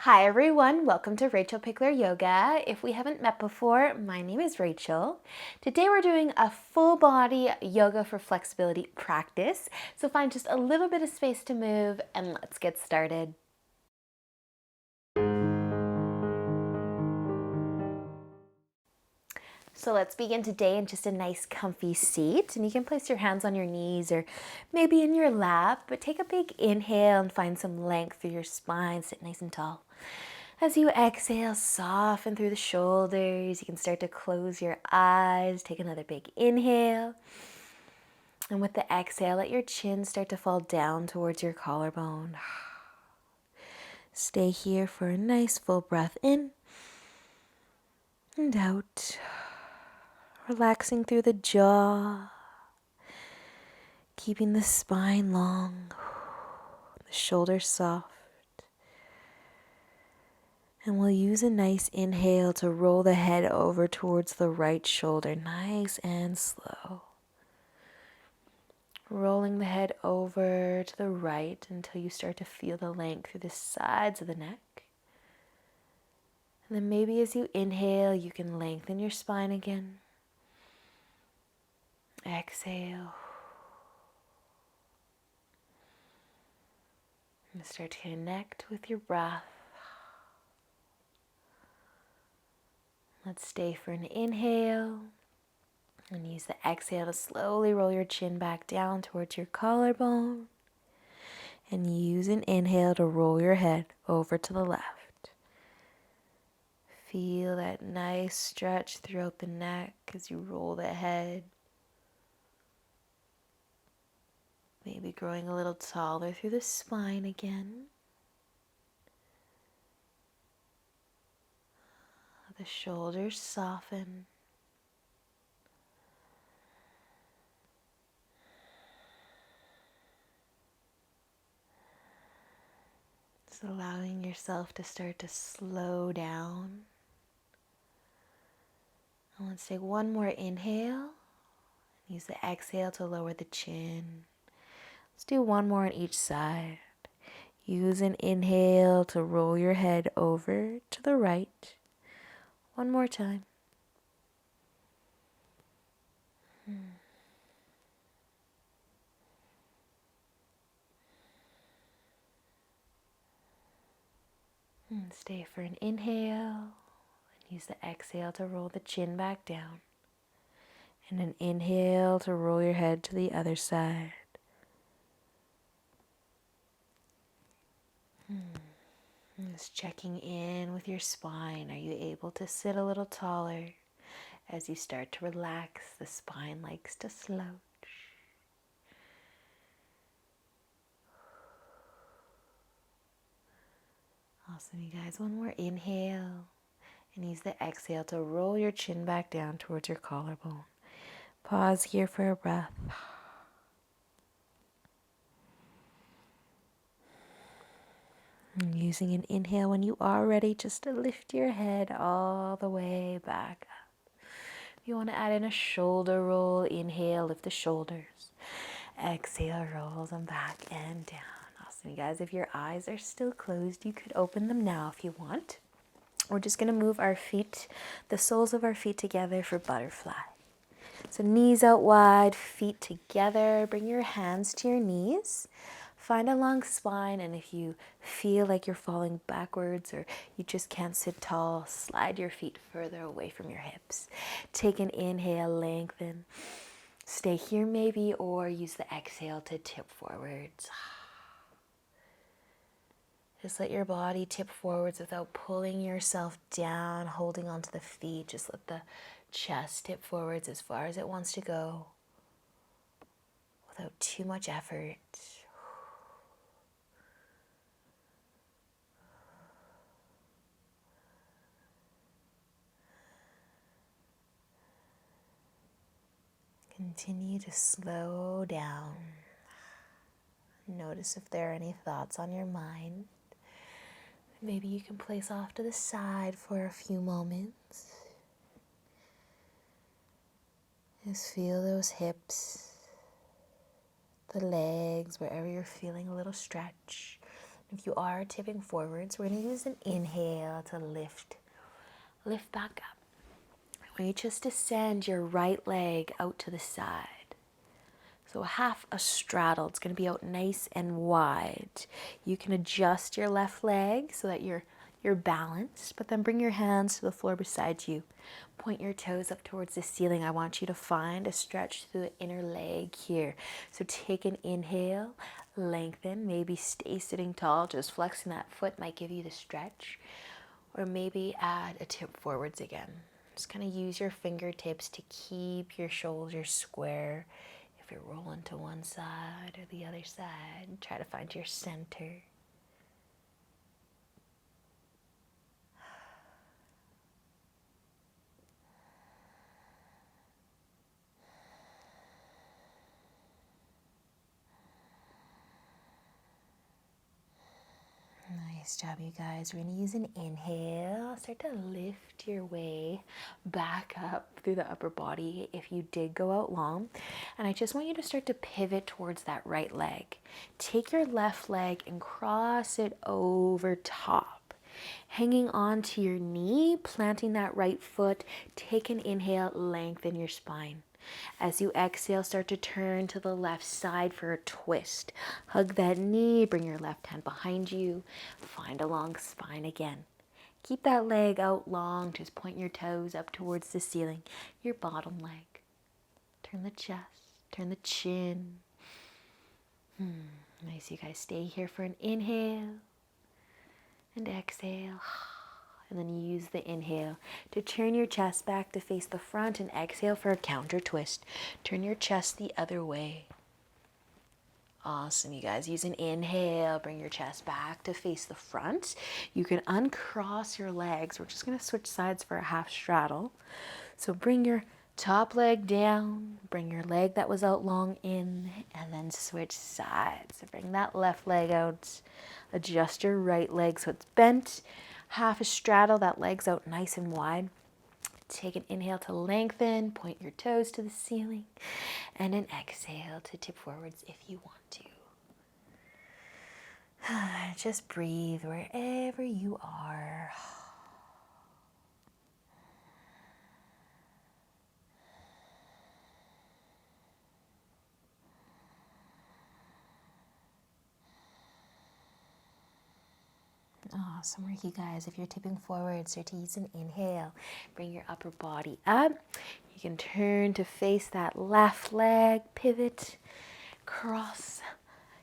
Hi everyone, welcome to Rachelpichleryoga. If we haven't met before, my name is Rachel. Today we're doing a full body yoga for flexibility practice. So find just a little bit of space to move and let's get started. So let's begin today in just a nice comfy seat, and you can place your hands on your knees or maybe in your lap, but take a big inhale and find some length through your spine. Sit nice and tall. As you exhale, soften through the shoulders. You can start to close your eyes. Take another big inhale. And with the exhale, let your chin start to fall down towards your collarbone. Stay here for a nice full breath in and out. Relaxing through the jaw. Keeping the spine long. The shoulders soft. And we'll use a nice inhale to roll the head over towards the right shoulder, nice and slow. Rolling the head over to the right until you start to feel the length through the sides of the neck. And then maybe as you inhale, you can lengthen your spine again. Exhale. And start to connect with your breath. Let's stay for an inhale. And use the exhale to slowly roll your chin back down towards your collarbone. And use an inhale to roll your head over to the left. Feel that nice stretch throughout the neck as you roll the head. Maybe growing a little taller through the spine again. The shoulders soften. Just allowing yourself to start to slow down. And let's take one more inhale. Use the exhale to lower the chin. Let's do one more on each side. Use an inhale to roll your head over to the right. One more time. And stay for an inhale. And use the exhale to roll the chin back down. And an inhale to roll your head to the other side. Just checking in with your spine. Are you able to sit a little taller? As you start to relax, the spine likes to slouch. Awesome, you guys. One more inhale. And use the exhale to roll your chin back down towards your collarbone. Pause here for a breath. And using an inhale when you are ready, just to lift your head all the way back up. If you want to add in a shoulder roll, inhale, lift the shoulders. Exhale, roll them back and down. Awesome, you guys. If your eyes are still closed, you could open them now if you want. We're just going to move our feet, the soles of our feet together for butterfly. So knees out wide, feet together. Bring your hands to your knees. Find a long spine, and if you feel like you're falling backwards or you just can't sit tall, slide your feet further away from your hips. Take an inhale, lengthen. Stay here maybe, or use the exhale to tip forwards. Just let your body tip forwards without pulling yourself down, holding onto the feet. Just let the chest tip forwards as far as it wants to go without too much effort. Continue to slow down. Notice if there are any thoughts on your mind. Maybe you can place off to the side for a few moments. Just feel those hips, the legs, wherever you're feeling a little stretch. If you are tipping forwards, we're going to use an inhale to lift back up. When you just descend your right leg out to the side. So half a straddle, it's going to be out nice and wide. You can adjust your left leg so that you're balanced, but then bring your hands to the floor beside you. Point your toes up towards the ceiling. I want you to find a stretch through the inner leg here. So take an inhale, lengthen, maybe stay sitting tall, just flexing that foot might give you the stretch. Or maybe add a tip forwards again. Just kind of use your fingertips to keep your shoulders square. If you're rolling to one side or the other side, try to find your center. Nice job, you guys. We're going to use an inhale. Start to lift your way back up through the upper body if you did go out long. And I just want you to start to pivot towards that right leg. Take your left leg and cross it over top. Hanging onto your knee, planting that right foot. Take an inhale, lengthen your spine. As you exhale, start to turn to the left side for a twist. Hug that knee, bring your left hand behind you. Find a long spine again. Keep that leg out long, just point your toes up towards the ceiling, your bottom leg. Turn the chest, turn the chin. Nice, you guys stay here for an inhale and exhale. And then use the inhale to turn your chest back to face the front and exhale for a counter twist. Turn your chest the other way. Awesome, you guys. Use an inhale, bring your chest back to face the front. You can uncross your legs. We're just going to switch sides for a half straddle. So bring your top leg down, bring your leg that was out long in, and then switch sides. So bring that left leg out, adjust your right leg so it's bent. Half a straddle, that leg's out nice and wide. Take an inhale to lengthen, point your toes to the ceiling, and an exhale to tip forwards if you want to. Just breathe wherever you are. Awesome work, you guys. If you're tipping forward, start to use an inhale. Bring your upper body up. You can turn to face that left leg, pivot, cross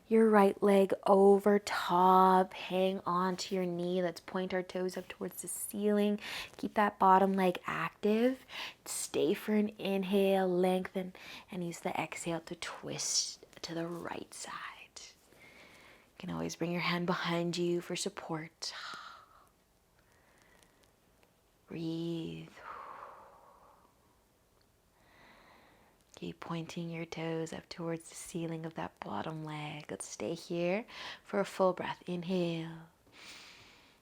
your right leg over top, hang onto your knee. Let's point our toes up towards the ceiling. Keep that bottom leg active. Stay for an inhale, lengthen, and use the exhale to twist to the right side. You can always bring your hand behind you for support. Breathe. Keep pointing your toes up towards the ceiling of that bottom leg. Let's stay here for a full breath. Inhale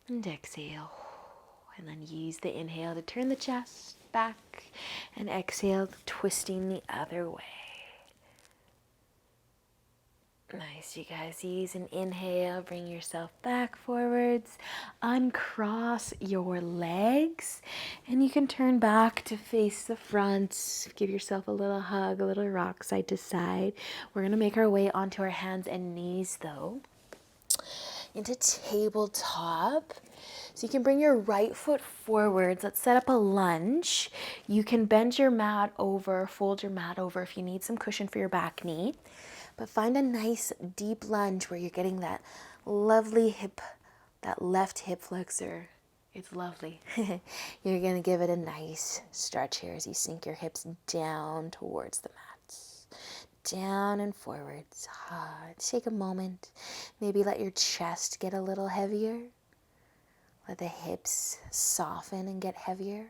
and exhale. And then use the inhale to turn the chest back and exhale, twisting the other way. Nice, you guys. Use an inhale, bring yourself back forwards, uncross your legs, and you can turn back to face the front. Give yourself a little hug, a little rock side to side. We're going to make our way onto our hands and knees though, into tabletop. So you can bring your right foot forwards. Let's set up a lunge. You can bend your mat over, fold your mat over if you need some cushion for your back knee. But find a nice deep lunge where you're getting that lovely hip, that left hip flexor. It's lovely. You're going to give it a nice stretch here as you sink your hips down towards the mats. Down and forwards. Take a moment. Maybe let your chest get a little heavier. Let the hips soften and get heavier.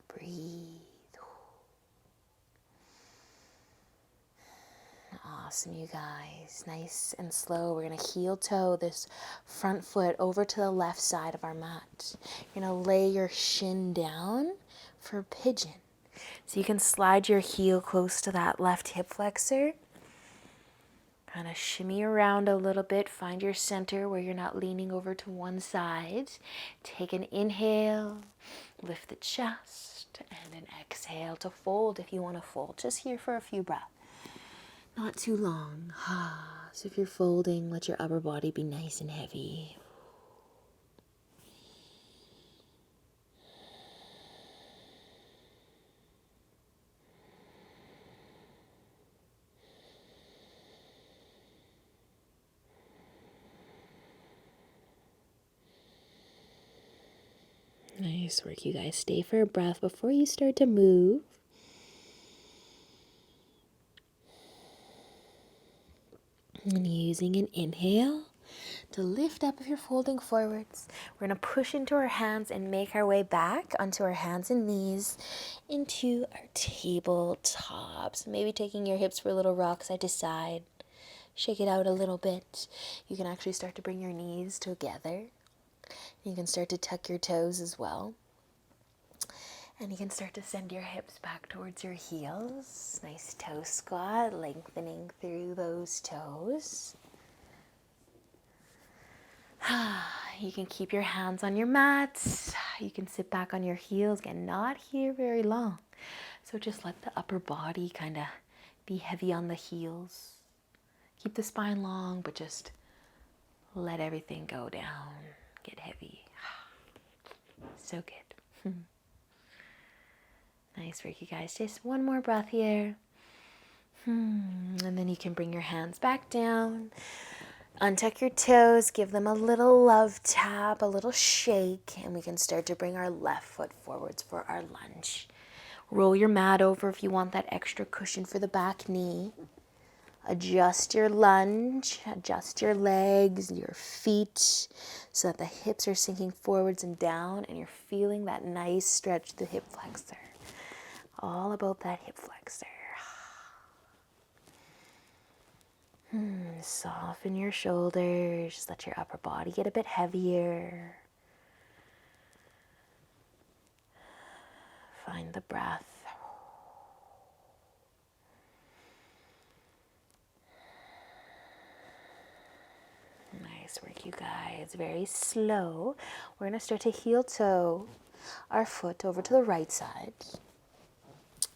Breathe. Awesome, you guys. Nice and slow. We're going to heel toe this front foot over to the left side of our mat. You're going to lay your shin down for pigeon. So you can slide your heel close to that left hip flexor. Kind of shimmy around a little bit. Find your center where you're not leaning over to one side. Take an inhale, lift the chest, and an exhale to fold if you want to fold. Just here for a few breaths. Not too long. So if you're folding, let your upper body be nice and heavy. Nice work, you guys. Stay for a breath before you start to move. And using an inhale to lift up if you're folding forwards. We're going to push into our hands and make our way back onto our hands and knees into our tabletops. Maybe taking your hips for a little rock side to side. Shake it out a little bit. You can actually start to bring your knees together. You can start to tuck your toes as well. And you can start to send your hips back towards your heels. Nice toe squat, lengthening through those toes. You can keep your hands on your mats. You can sit back on your heels. Again, not here very long. So just let the upper body kind of be heavy on the heels. Keep the spine long, but just let everything go down. Get heavy. So good. Nice work, you guys. Just one more breath here. And then you can bring your hands back down. Untuck your toes. Give them a little love tap, a little shake. And we can start to bring our left foot forwards for our lunge. Roll your mat over if you want that extra cushion for the back knee. Adjust your lunge, adjust your legs, your feet, so that the hips are sinking forwards and down, and you're feeling that nice stretch to the hip flexor. All about that hip flexor. Soften your shoulders, just let your upper body get a bit heavier. Find the breath. Nice work, you guys. Very slow. We're going to start to heel toe our foot over to the right side.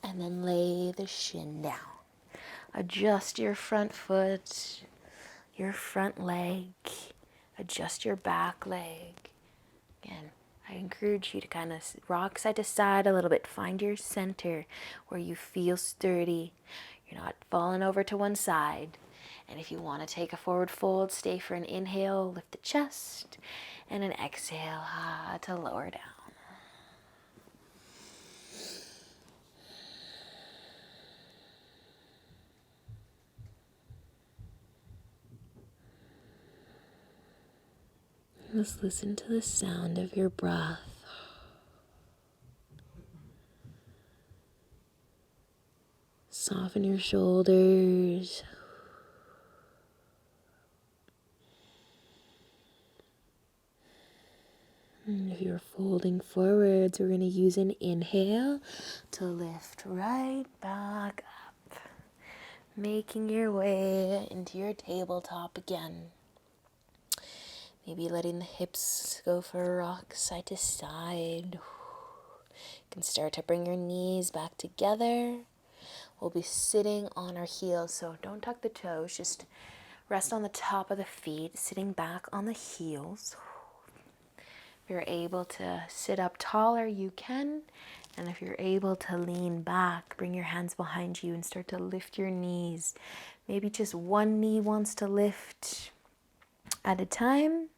And then lay the shin down. Adjust your front foot, your front leg. Adjust your back leg. Again, I encourage you to kind of rock side to side a little bit. Find your center where you feel sturdy. You're not falling over to one side. And if you want to take a forward fold, stay for an inhale, lift the chest, and an exhale to lower down. Just listen to the sound of your breath. Soften your shoulders. And if you're folding forwards, we're going to use an inhale to lift right back up. Making your way into your tabletop again. Maybe letting the hips go for a rock side to side. You can start to bring your knees back together. We'll be sitting on our heels, so don't tuck the toes. Just rest on the top of the feet, sitting back on the heels. If you're able to sit up taller, you can. And if you're able to lean back, bring your hands behind you and start to lift your knees. Maybe just one knee wants to lift at a time.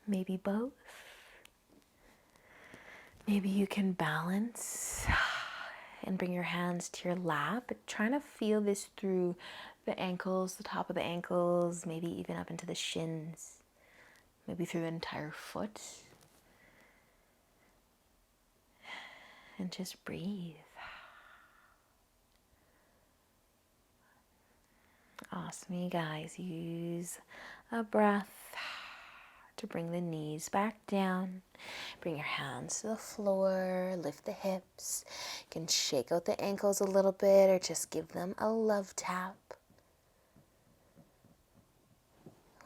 Maybe both. Maybe you can balance and bring your hands to your lap. Trying to feel this through the ankles, the top of the ankles, maybe even up into the shins, maybe through the entire foot. And just breathe. Awesome, you guys. Use a breath to bring the knees back down. Bring your hands to the floor, lift the hips. You can shake out the ankles a little bit or just give them a love tap.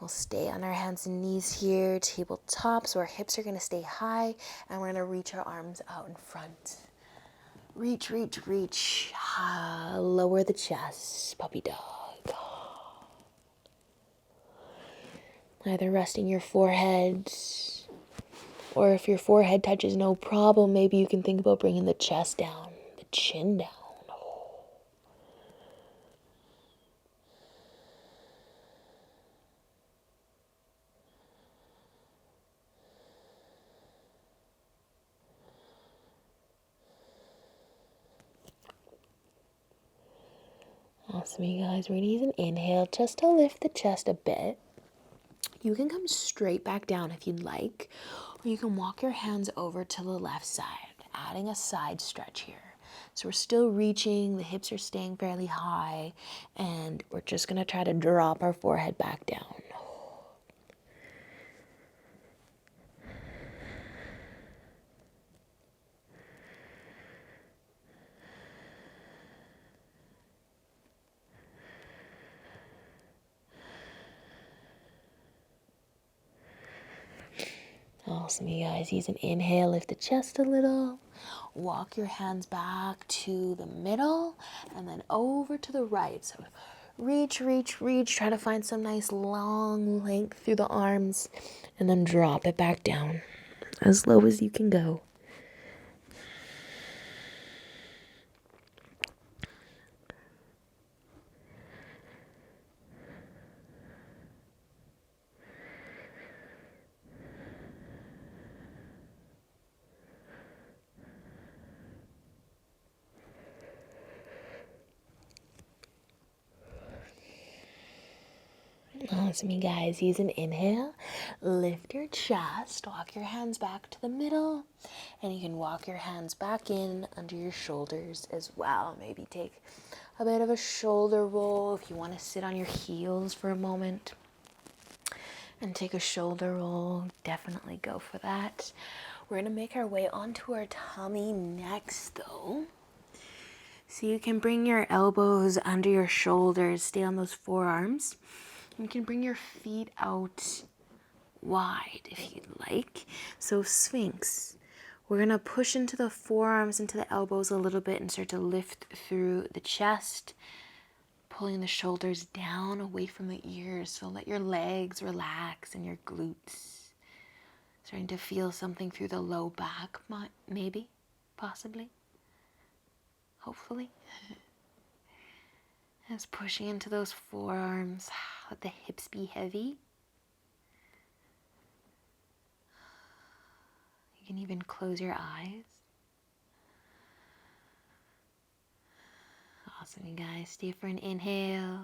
We'll stay on our hands and knees here, tabletop, so our hips are going to stay high, and we're going to reach our arms out in front. Reach, reach, reach. Lower the chest, puppy dog. Either resting your forehead, or if your forehead touches, no problem. Maybe you can think about bringing the chest down, the chin down. Awesome, you guys. We're going to use an inhale just to lift the chest a bit. You can come straight back down if you'd like, or you can walk your hands over to the left side, adding a side stretch here. So we're still reaching, the hips are staying fairly high, and we're just going to try to drop our forehead back down. Awesome, you guys. Use an inhale, lift the chest a little. Walk your hands back to the middle and then over to the right. So reach, reach, reach. Try to find some nice long length through the arms and then drop it back down as low as you can go. Awesome, you guys. Use an inhale, lift your chest, walk your hands back to the middle, and you can walk your hands back in under your shoulders as well. Maybe take a bit of a shoulder roll if you want to sit on your heels for a moment and take a shoulder roll. Definitely go for that. We're going to make our way onto our tummy next, though. So you can bring your elbows under your shoulders, stay on those forearms. You can bring your feet out wide if you'd like. So Sphinx. We're going to push into the forearms, into the elbows a little bit and start to lift through the chest, pulling the shoulders down away from the ears. So let your legs relax and your glutes. Starting to feel something through the low back, maybe, possibly, hopefully. As pushing into those forearms, let the hips be heavy. You can even close your eyes. Awesome, you guys. Stay for an inhale.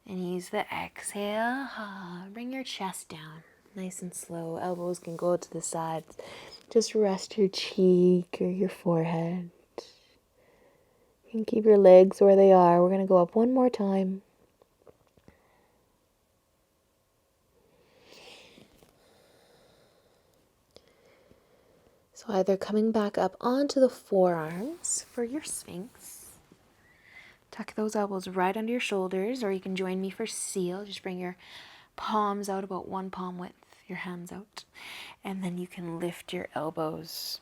And use the exhale. Bring your chest down, nice and slow. Elbows can go to the sides. Just rest your cheek or your forehead. You can keep your legs where they are. We're going to go up one more time. So either coming back up onto the forearms for your Sphinx. Tuck those elbows right under your shoulders, or you can join me for seal. Just bring your palms out about one palm width, your hands out. And then you can lift your elbows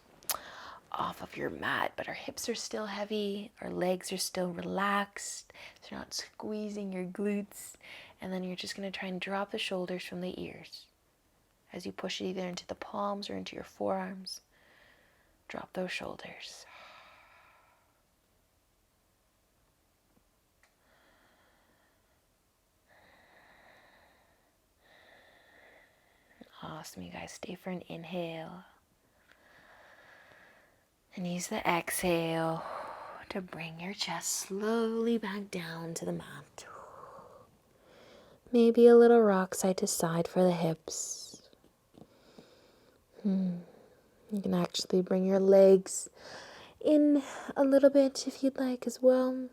off of your mat, but our hips are still heavy, our legs are still relaxed, so you're not squeezing your glutes. And then you're just going to try and drop the shoulders from the ears. As you push it either into the palms or into your forearms, drop those shoulders. Awesome, you guys. Stay for an inhale. And use the exhale to bring your chest slowly back down to the mat. Maybe a little rock side to side for the hips. You can actually bring your legs in a little bit if you'd like as well.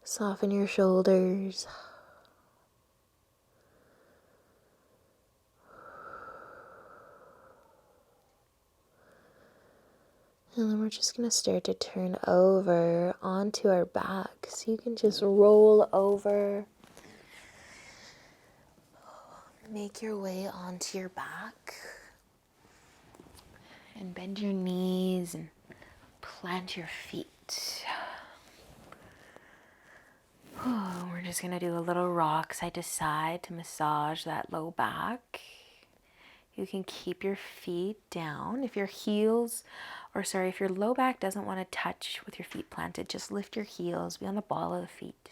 Soften your shoulders. And then we're just going to start to turn over onto our back. So you can just roll over Make your way onto your back and bend your knees and plant your feet. We're just gonna do a little rock side to side to massage that low back. You can keep your feet down. If your if your low back doesn't want to touch with your feet planted, just lift your heels, be on the ball of the feet.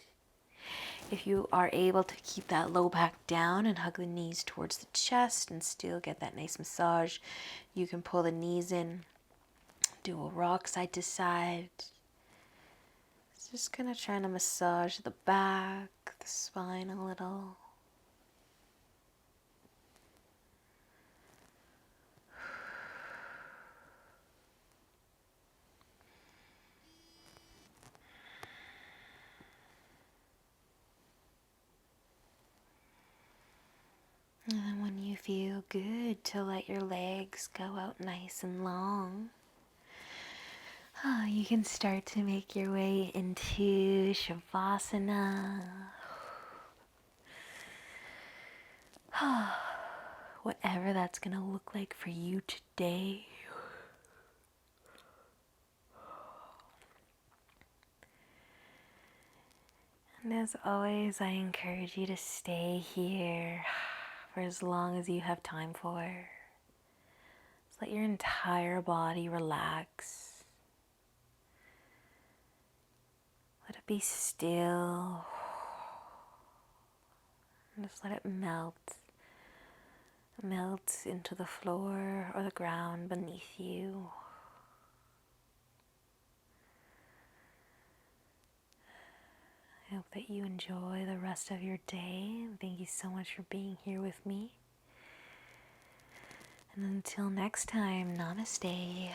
If you are able to keep that low back down and hug the knees towards the chest and still get that nice massage, you can pull the knees in, do a rock side to side. Just kind of trying to massage the back, the spine a little. And then when you feel good, to let your legs go out nice and long, you can start to make your way into shavasana. Whatever that's going to look like for you today. And as always, I encourage you to stay here for as long as you have time for. Just let your entire body relax. Let it be still. And just let it melt. Melt into the floor or the ground beneath you. I hope that you enjoy the rest of your day. Thank you so much for being here with me. And until next time, namaste.